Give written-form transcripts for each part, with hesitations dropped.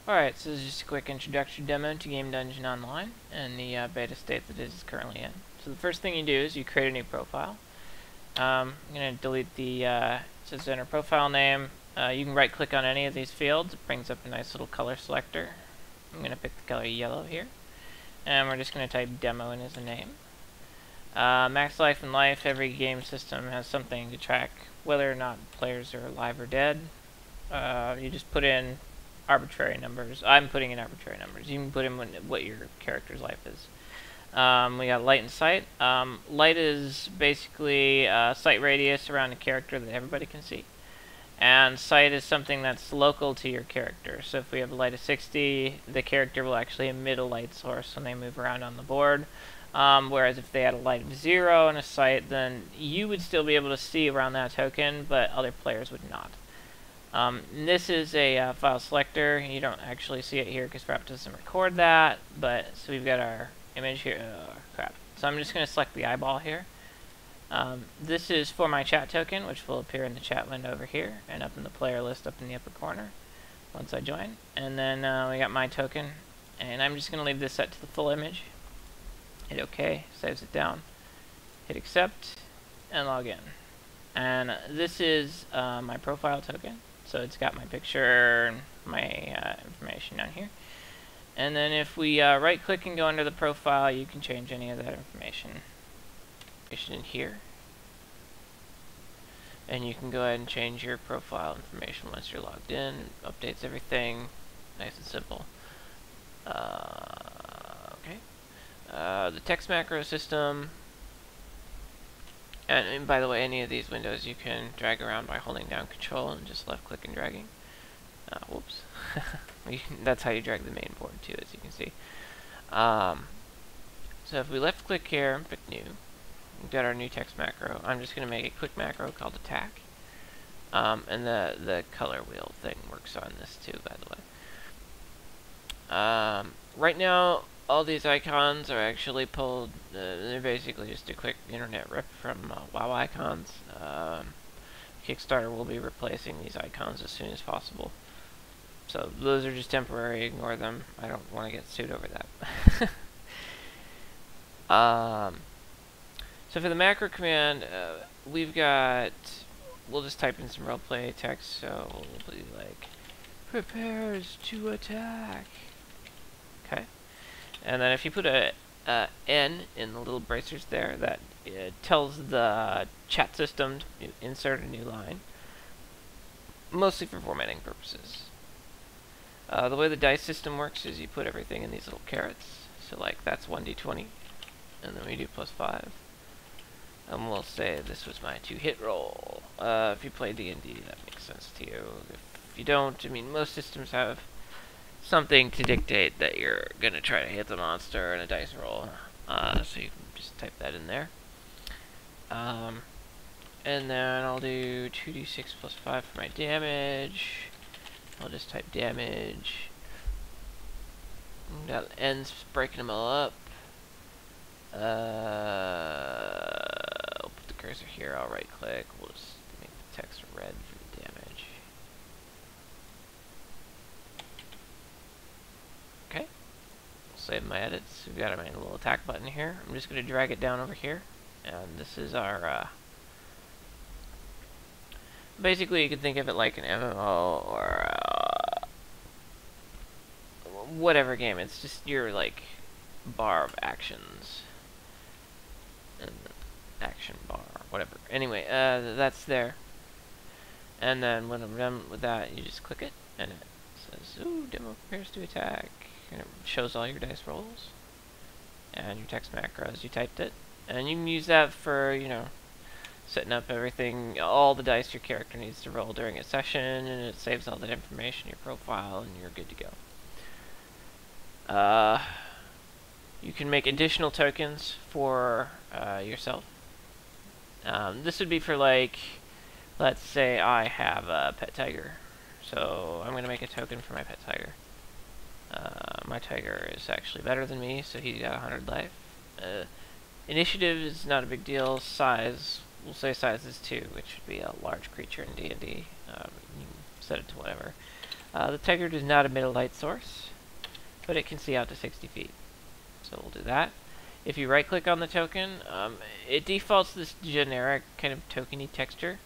Alright, so this is just a quick introductory demo to Game Dungeon Online and the beta state that it is currently in. So the first thing you do is you create a new profile. I'm going to delete the it says enter profile name. You can right click on any of these fields. It brings up a nice little color selector. I'm going to pick the color yellow here. And we're just going to type demo in as a name. Max life and life, every game system has something to track whether or not players are alive or dead. You just put in arbitrary numbers. I'm putting in arbitrary numbers. You can put in what your character's life is. We got light and sight. Light is basically sight radius around a character that everybody can see. And sight is something that's local to your character. So if we have a light of 60, the character will actually emit a light source when they move around on the board. Whereas if they had a light of 0 and a sight, then you would still be able to see around that token, but other players would not. This is a file selector. You don't actually see it here because Wrap doesn't record that, but so we've got our image here. Oh, crap. So I'm just going to select the eyeball here. This is for my chat token, which will appear in the chat window over here and up in the player list up in the upper corner once I join. And then we got my token, and I'm just going to leave this set to the full image. Hit OK, saves it down. Hit accept, and log in. And this is my profile token. So it's got my picture and my information down here. And then if we right click and go under the profile, you can change any of that information in here. And you can go ahead and change your profile information once you're logged in. It updates everything. Nice and simple. Okay. The text macro system. And by the way, any of these windows you can drag around by holding down Control and just left click and dragging. Whoops. That's how you drag the main board too, as you can see. So if we left click here and pick new, we've got our new text macro. I'm just going to make a quick macro called attack. And the color wheel thing works on this too, by the way. Right now, all these icons are actually pulled. They're basically just a quick internet rip from WoW icons. Kickstarter will be replacing these icons as soon as possible. So those are just temporary. Ignore them. I don't want to get sued over that. So for the macro command, we've got. We'll just type in some roleplay text. So we'll be like, prepares to attack. Okay. And then if you put a N in the little bracers there, that tells the chat system to insert a new line, mostly for formatting purposes. The way the dice system works is you put everything in these little carrots. So like that's 1d20, and then we do +5. And we'll say this was my 2-hit roll. If you play D&D, that makes sense to you. If you don't, I mean, most systems have something to dictate that you're going to try to hit the monster in a dice roll. So you can just type that in there. And then I'll do 2d6 +5 for my damage. I'll just type damage. That ends breaking them all up. I'll put the cursor here. I'll right click. We'll just make the text red for the damage. Okay. Save my edits. We've got my little attack button here. I'm just going to drag it down over here. And this is our, basically you can think of it like an MMO or, whatever game. It's just your, like, bar of actions. And action bar, whatever. Anyway, that's there. And then when I'm done with that, you just click it, and it says, ooh, demo prepares to attack. And it shows all your dice rolls and your text macros. You typed it, and you can use that for, you know, setting up everything, all the dice your character needs to roll during a session, and it saves all that information in your profile, and you're good to go. You can make additional tokens for yourself. This would be for, like, let's say I have a pet tiger. So I'm going to make a token for my pet tiger. My tiger is actually better than me, so he got 100 life. Initiative is not a big deal. Size, we'll say size is 2, which would be a large creature in D&D. You can set it to whatever. The tiger does not emit a light source, but it can see out to 60 feet. So we'll do that. If you right click on the token, it defaults this generic kind of tokeny texture,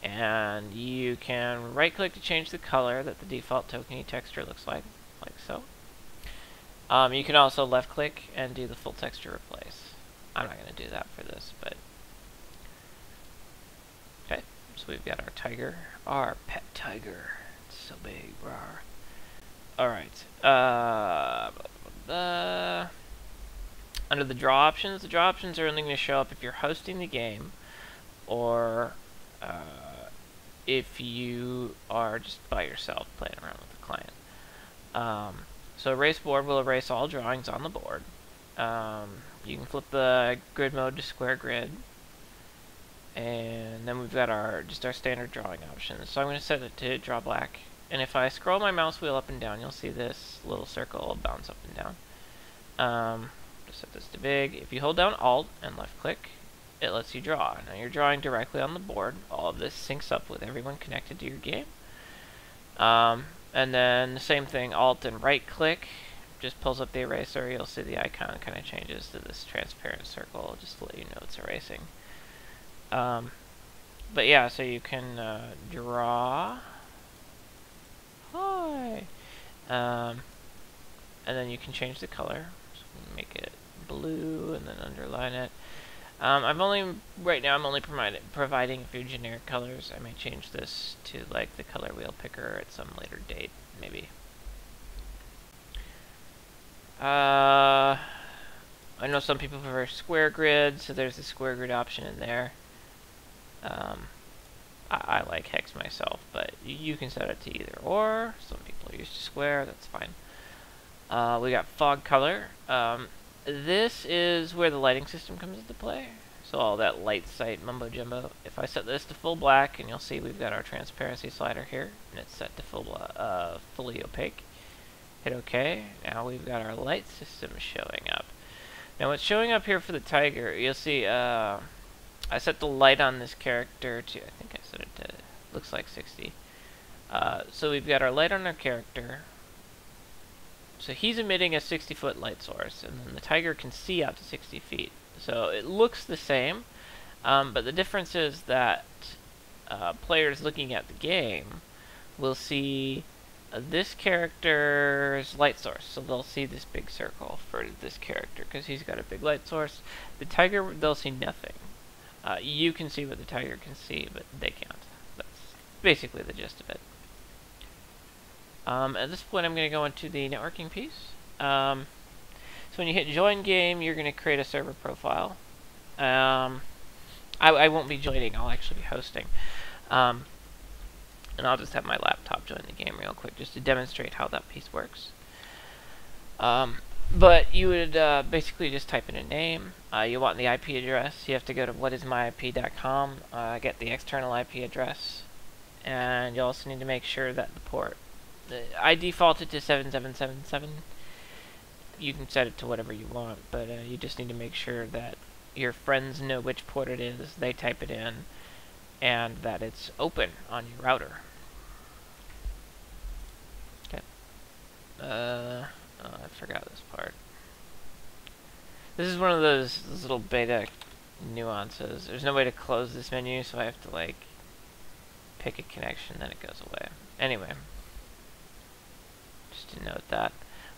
and you can right click to change the color that the default tokeny texture looks like so. You can also left click and do the full texture replace. I'm not going to do that for this, but okay. So we've got our tiger, our pet tiger. It's so big, rawr. Alright. Under the draw options are only going to show up if you're hosting the game, or if you are just by yourself playing around with the client. So erase board will erase all drawings on the board. You can flip the grid mode to square grid, and then we've got our standard drawing options. So I'm going to set it to draw black, and if I scroll my mouse wheel up and down, you'll see this little circle bounce up and down. Just set this to big. If you hold down Alt and left click, it lets you draw. Now you're drawing directly on the board. All of this syncs up with everyone connected to your game. And then the same thing, Alt and right click just pulls up the eraser. You'll see the icon kind of changes to this transparent circle just to let you know it's erasing. But yeah, so you can draw. Hi. And then you can change the color. So make it blue and then underline it. Right now I'm only providing a few generic colors. I may change this to like the color wheel picker at some later date, maybe. I know some people prefer square grid, so there's a square grid option in there. I like hex myself, but you can set it to either or. Some people are used to square, that's fine. We got fog color. This is where the lighting system comes into play. So all that light sight mumbo jumbo. If I set this to full black, and you'll see we've got our transparency slider here, and it's set to fully opaque. Hit OK. Now we've got our light system showing up. Now what's showing up here for the tiger, you'll see I set the light on this character to, I think I set it to, looks like 60. So we've got our light on our character. So he's emitting a 60-foot light source, and then the tiger can see out to 60 feet. So it looks the same, but the difference is that players looking at the game will see this character's light source. So they'll see this big circle for this character because he's got a big light source. The tiger, they'll see nothing. You can see what the tiger can see, but they can't. That's basically the gist of it. At this point, I'm going to go into the networking piece. So when you hit join game, you're going to create a server profile. I won't be joining, I'll actually be hosting. And I'll just have my laptop join the game real quick just to demonstrate how that piece works. But you would basically just type in a name. You want the IP address. You have to go to whatismyip.com, get the external IP address, and you also need to make sure that the port. I defaulted to 7777. You can set it to whatever you want, but you just need to make sure that your friends know which port it is, they type it in, and that it's open on your router. Okay. Oh, I forgot this part. This is one of those little beta nuances. There's no way to close this menu, so I have to like pick a connection, then it goes away. Anyway, just to note that.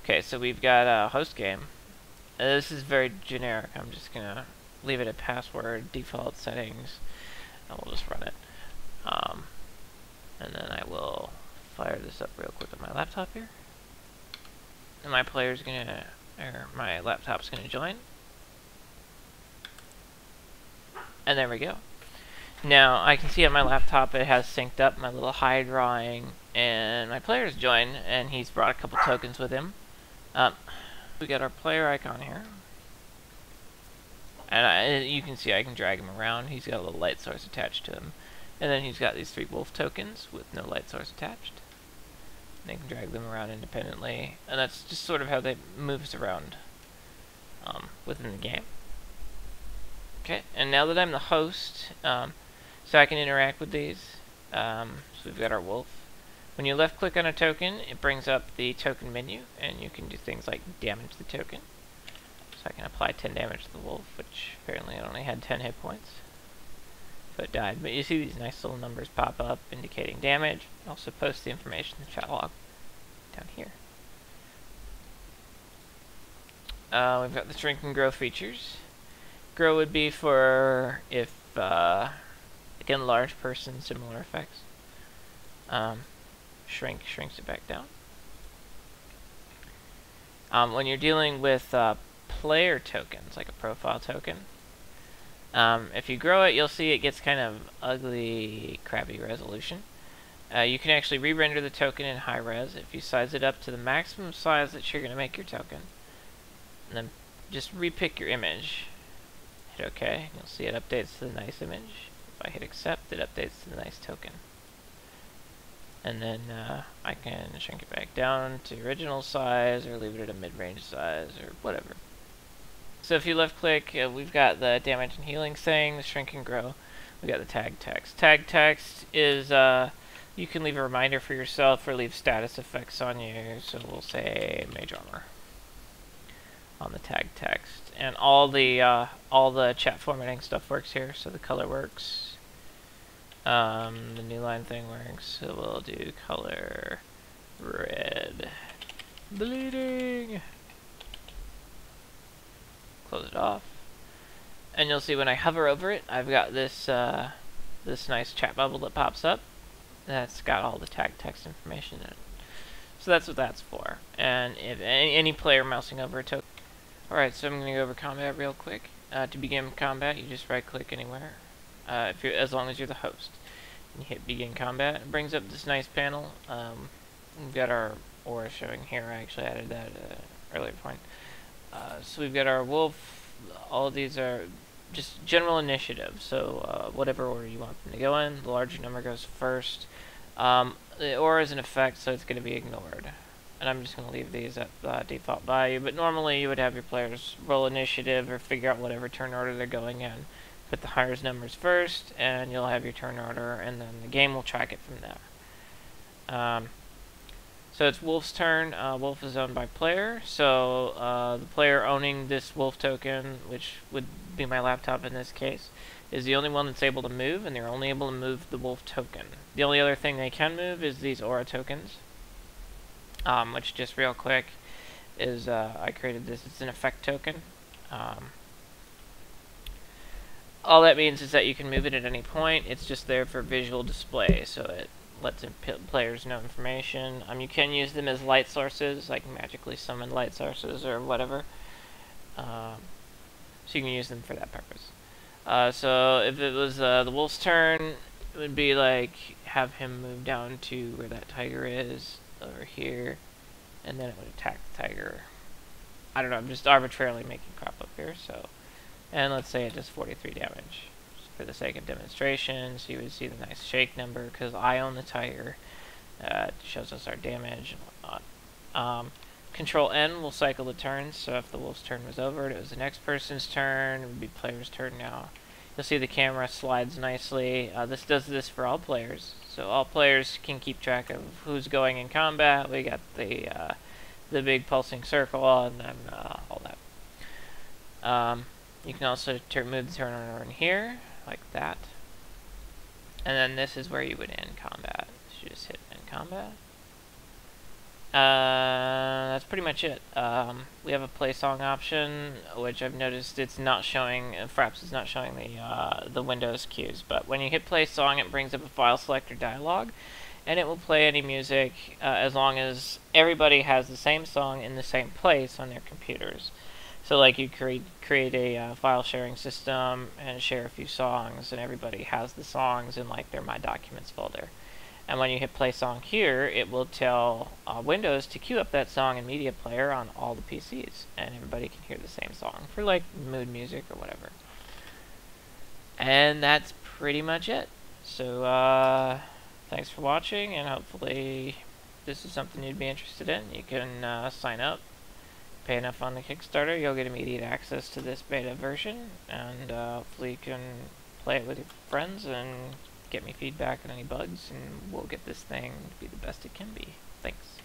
Okay, so we've got a host game. This is very generic. I'm just gonna leave it at password, default settings, and we'll just run it. And then I will fire this up real quick on my laptop here. And my player's gonna, or my laptop's gonna join. And there we go. Now I can see on my laptop it has synced up my little high drawing, and my player's joined, and he's brought a couple tokens with him. We got our player icon here, and you can see I can drag him around. He's got a little light source attached to him, and then he's got these 3 wolf tokens with no light source attached. They can drag them around independently, and that's just sort of how they moves around within the game. Okay, and now that I'm the host, so I can interact with these. So we've got our wolf. When you left click on a token, it brings up the token menu, and you can do things like damage the token. So I can apply 10 damage to the wolf, which apparently it only had 10 hit points. So it died. But you see these nice little numbers pop up indicating damage. Also post the information in the chat log down here. We've got the shrink and grow features. Grow would be for if, again, large person, similar effects. Shrink shrinks it back down. When you're dealing with player tokens, like a profile token, if you grow it, you'll see it gets kind of ugly, crappy resolution. You can actually re-render the token in high res if you size it up to the maximum size that you're going to make your token. And then just repick your image. Hit OK. You'll see it updates to the nice image. If I hit accept, it updates to the nice token. And then I can shrink it back down to original size, or leave it at a mid-range size, or whatever. So if you left click, we've got the damage and healing thing, the shrink and grow. We've got the tag text. Tag text is, you can leave a reminder for yourself or leave status effects on you. So we'll say mage armor on the tag text. And all the chat formatting stuff works here, so the color works. The new line thing works, so we'll do color red. Bleeding! Close it off. And you'll see when I hover over it, I've got this this nice chat bubble that pops up. That's got all the tag text information in it. So that's what that's for. And if any player mousing over a token. Alright, so I'm going to go over combat real quick. To begin combat, you just right click anywhere. As long as you're the host. And you hit begin combat. It brings up this nice panel. We've got our aura showing here. I actually added that at an earlier point. So we've got our wolf. All of these are just general initiative. So whatever order you want them to go in. The larger number goes first. The aura is an effect, so it's going to be ignored. And I'm just going to leave these at default value. But normally you would have your players roll initiative or figure out whatever turn order they're going in. Put the highest numbers first, and you'll have your turn order, and then the game will track it from there. So it's Wolf's turn. Wolf is owned by player, so the player owning this Wolf token, which would be my laptop in this case, is the only one that's able to move, and they're only able to move the Wolf token. The only other thing they can move is these aura tokens, which just real quick is I created this. It's an effect token. All that means is that you can move it at any point. It's just there for visual display, so it lets players know information. You can use them as light sources, like magically summon light sources or whatever. So you can use them for that purpose. So if it was the wolf's turn, it would be like have him move down to where that tiger is, over here, and then it would attack the tiger. I don't know, I'm just arbitrarily making crop up here, so. And let's say it does 43 damage. Just for the sake of demonstration, so you would see the nice shake number, because I own the tiger. It shows us our damage and whatnot. Control N will cycle the turns, so if the wolf's turn was over, it was the next person's turn, it would be player's turn now. You'll see the camera slides nicely. This does this for all players, so all players can keep track of who's going in combat. We got the big pulsing circle, and then all that. You can also move the turn order in here, like that. And then this is where you would end combat. So you just hit end combat. That's pretty much it. We have a play song option, which I've noticed it's not showing, Fraps is not showing the Windows cues, but when you hit play song, it brings up a file selector dialog, and it will play any music as long as everybody has the same song in the same place on their computers. So like you create a file sharing system and share a few songs, and everybody has the songs in like their My Documents folder. And when you hit play song here, it will tell Windows to queue up that song in Media Player on all the PCs, and everybody can hear the same song for like mood music or whatever. And that's pretty much it. So thanks for watching, and hopefully this is something you'd be interested in. You can sign up, pay enough on the Kickstarter, you'll get immediate access to this beta version, and hopefully you can play it with your friends and get me feedback on any bugs, and we'll get this thing to be the best it can be. Thanks.